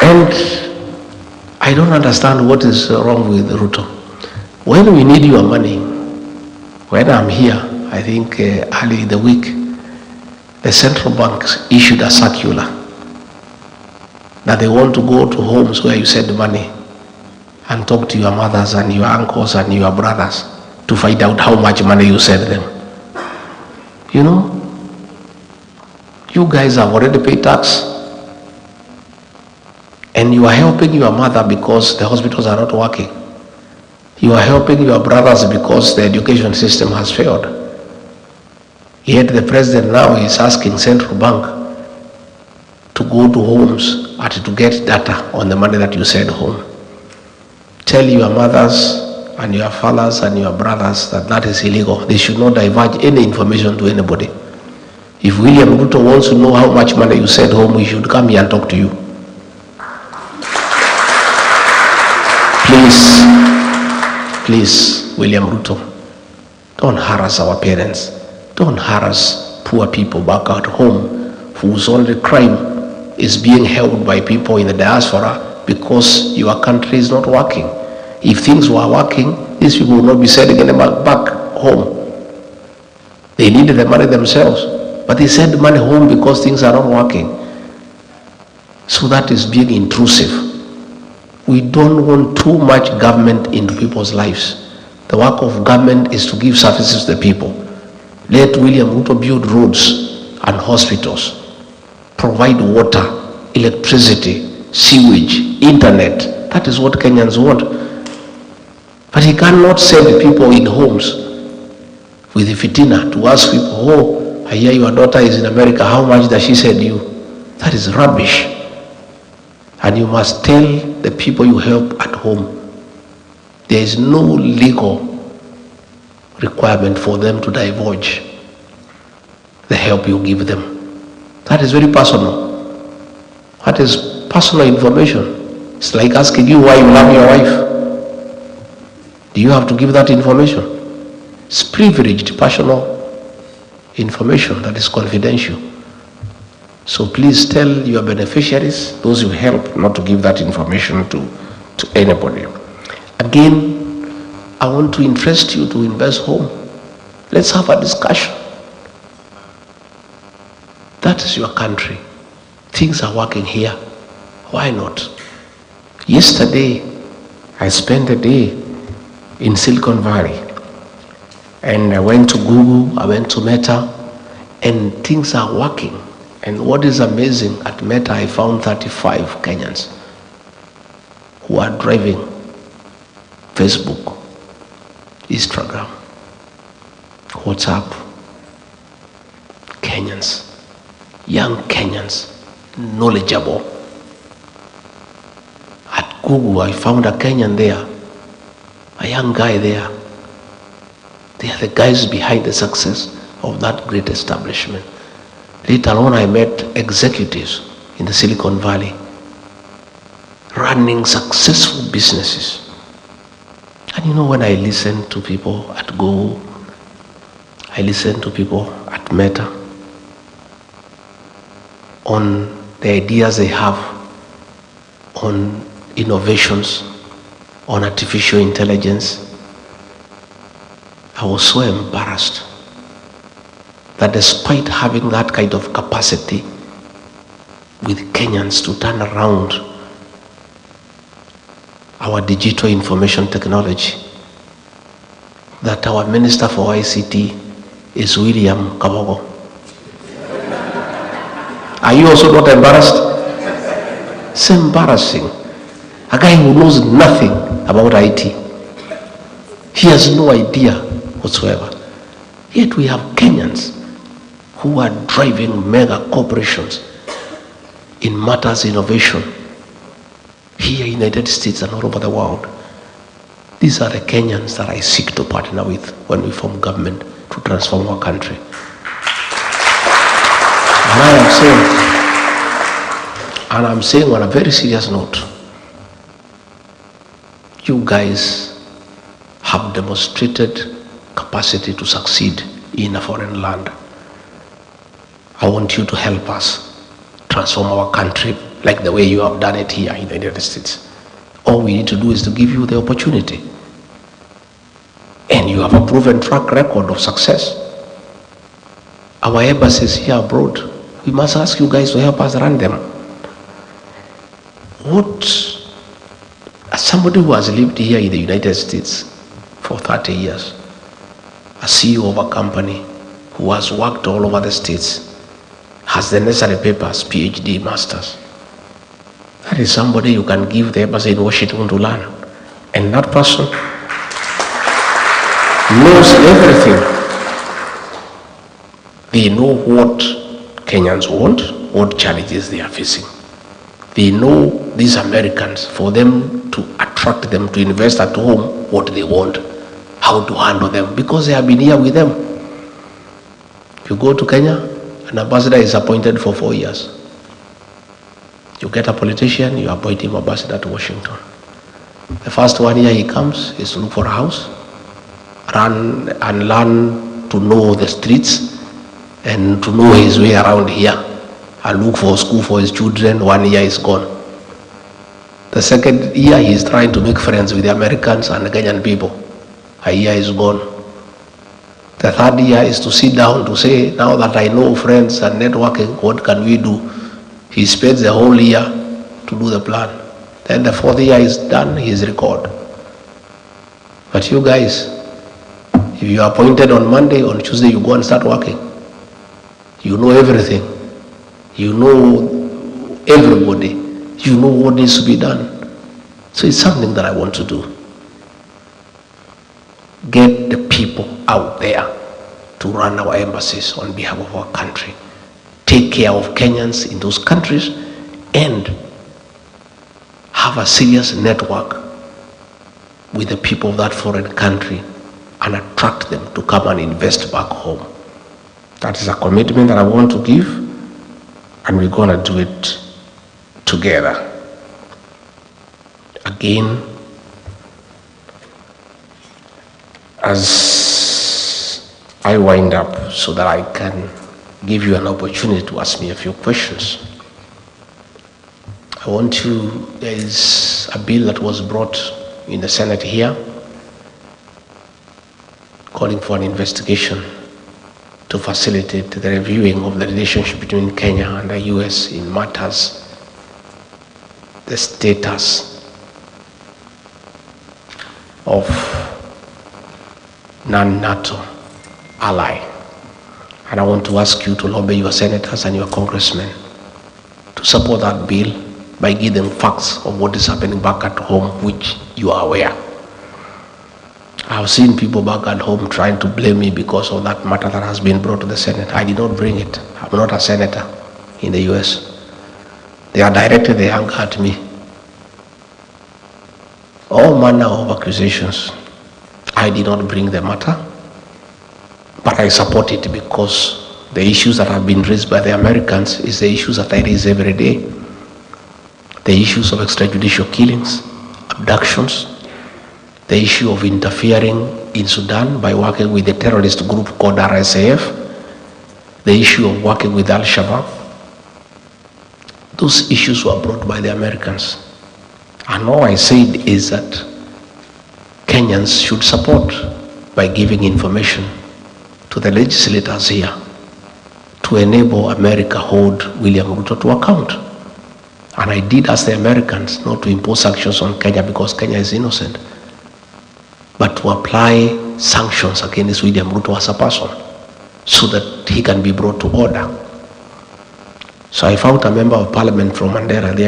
And I don't understand what is wrong with Ruto. When we need your money, when I'm here, I think early in the week, the central banks issued a circular that they want to go to homes where you send money and talk to your mothers and your uncles and your brothers to find out how much money you send them. You know, you guys have already paid tax and you are helping your mother because the hospitals are not working. You are helping your brothers because the education system has failed. Yet the president now is asking central bank to go to homes and to get data on the money that you send home. Tell your mothers and your fathers and your brothers that that is illegal. They should not divulge any information to anybody. If William Ruto wants to know how much money you send home, he should come here and talk to you. Please, William Ruto, don't harass our parents. Don't harass poor people back at home whose only crime is being held by people in the diaspora because your country is not working. If things were working, these people would not be sending them back home. They needed the money themselves, but they send money home because things are not working. So that is being intrusive. We don't want too much government into people's lives. The work of government is to give services to the people. Let William Ruto build roads and hospitals, provide water, electricity, sewage, internet. That is what Kenyans want. But he cannot send people in homes with the fitina to ask people, oh, I hear your daughter is in America, how much does she send you? That is rubbish. And you must tell the people you help at home, there is no legal requirement for them to divulge the help you give them. That is very personal. That is personal information. It's like asking you why you love your wife. Do you have to give that information? It's privileged personal information that is confidential. So please tell your beneficiaries, those you help, not to give that information to anybody. Again, I want to interest you to invest home. Let's have a discussion. That is your country. Things are working here. Why not? Yesterday, I spent a day in Silicon Valley. And I went to Google, I went to Meta, and things are working. And what is amazing, at Meta I found 35 Kenyans who are driving Facebook, Instagram, WhatsApp. Kenyans, young Kenyans, knowledgeable. At Google I found a Kenyan there, a young guy there. They are the guys behind the success of that great establishment. Later on, I met executives in the Silicon Valley running successful businesses. And you know, when I listen to people at Google, I listen to people at Meta on the ideas they have on innovations, on artificial intelligence, I was so embarrassed that despite having that kind of capacity with Kenyans to turn around our digital information technology, that our Minister for ICT is William Kabogo. Are you also not embarrassed? It's embarrassing. A guy who knows nothing about IT. He has no idea whatsoever. Yet we have Kenyans who are driving mega corporations in matters innovation here in the United States and all over the world. These are the Kenyans that I seek to partner with when we form government to transform our country. And I'm saying on a very serious note, you guys have demonstrated capacity to succeed in a foreign land. I want you to help us transform our country like the way you have done it here in the United States. All we need to do is to give you the opportunity. And you have a proven track record of success. Our embassies here abroad, we must ask you guys to help us run them. As somebody who has lived here in the United States for 30 years, a CEO of a company who has worked all over the states, has the necessary papers, PhD, masters. That is somebody you can give the embassy in Washington to learn. And that person knows everything. They know what Kenyans want, what challenges they are facing. They know these Americans, for them to attract them to invest at home, what they want, how to handle them, because they have been here with them. If you go to Kenya, an ambassador is appointed for 4 years. You get a politician, you appoint him ambassador to Washington. The first 1 year he comes is to look for a house, run and learn to know the streets and to know his way around here, and look for a school for his children. 1 year is gone. The second year he is trying to make friends with the Americans and the Kenyan people. A year is gone. The third year is to sit down to say, now that I know friends and networking, what can we do? He spends the whole year to do the plan. Then the fourth year is done, his record. But you guys, if you are appointed on Monday, on Tuesday you go and start working. You know everything. You know everybody. You know what needs to be done. So it's something that I want to do. Get the people out there to run our embassies on behalf of our country. Take care of Kenyans in those countries and have a serious network with the people of that foreign country and attract them to come and invest back home. That is a commitment that I want to give, and we're going to do it together. Again, as I wind up so that I can give you an opportunity to ask me a few questions, there is a bill that was brought in the Senate here calling for an investigation to facilitate the reviewing of the relationship between Kenya and the US in matters, the status of non-NATO ally. And I want to ask you to lobby your senators and your congressmen to support that bill by giving facts of what is happening back at home, which you are aware. I've seen people back at home trying to blame me because of that matter that has been brought to the Senate. I did not bring it. I'm not a senator in the US. They are directed their anger at me. All manner of accusations. I did not bring the matter, but I support it because the issues that have been raised by the Americans is the issues that I raise every day. The issues of extrajudicial killings, abductions, the issue of interfering in Sudan by working with the terrorist group called RSAF, the issue of working with Al-Shabaab. Those issues were brought by the Americans. And all I said is that Kenyans should support by giving information to the legislators here to enable America hold William Ruto to account. And I did ask the Americans not to impose sanctions on Kenya because Kenya is innocent, but to apply sanctions against William Ruto as a person so that he can be brought to order. So I found a member of parliament from Mandera there.